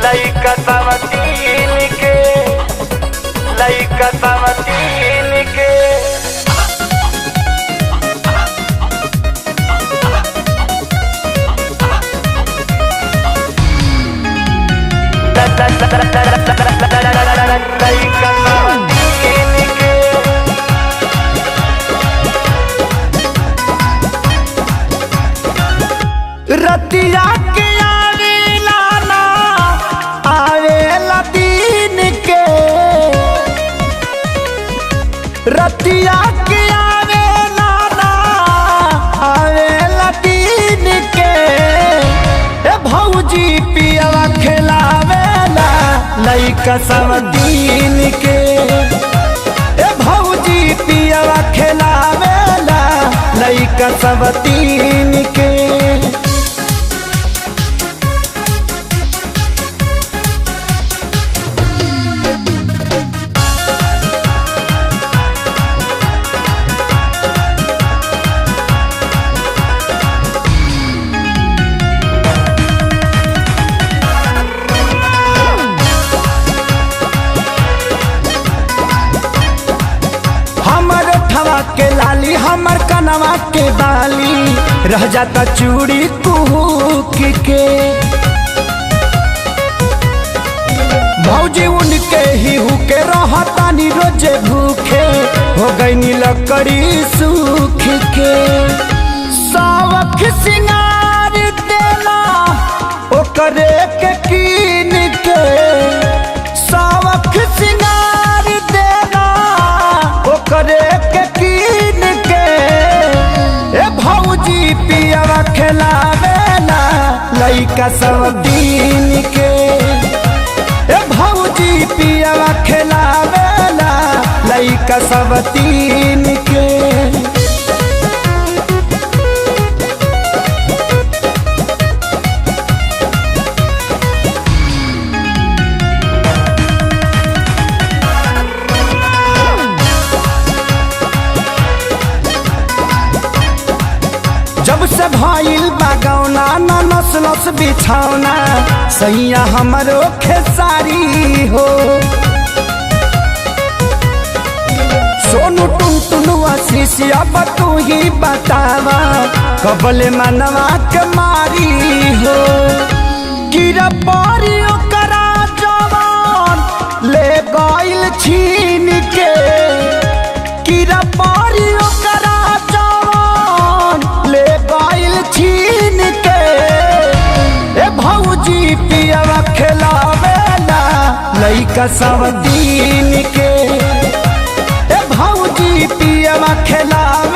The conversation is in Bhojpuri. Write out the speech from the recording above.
लइका सवतीन के, लइका सवतीन के। रतिया के आवेला ना आवेला दिन के, रतिया के आवेला ना आवेला दिन के। ए भौजी पियवा खिलावेला लइका सवतीन के। ए भौजी पियवा खिलावेला लइका सवतीन के। के लाली हमर कनवा के बाली रह जाता चूड़ी कुहूक के। भौजी उनके ही हुके रहतानी रोजे भूखे हो गई लकड़ी सूख के। सावक सिंगार देला ओकरे के कीन के, सावक सिंगार देला ओकरे के कीन के। ए भौजी पियवा खिलावेला लइका सवतीन के। ए भौजी पियवा खिलावेला लइका सवतीन के। जब से भइल बागौना न नसलस बिछौना सैया हमरो खेसारी हो। सोनू टुनटुनुआ शीशिया तू ही बतावा कबले मनवा के मारी हो। गिरा पारी ओकरा जवान ले गइल छीन के, गिरा पारी ओकरा जवान ले गइल छीन के। ए भौजी पियवा खिलावेला लइका सवतीन के। ए भौजी पियवा खिलावेला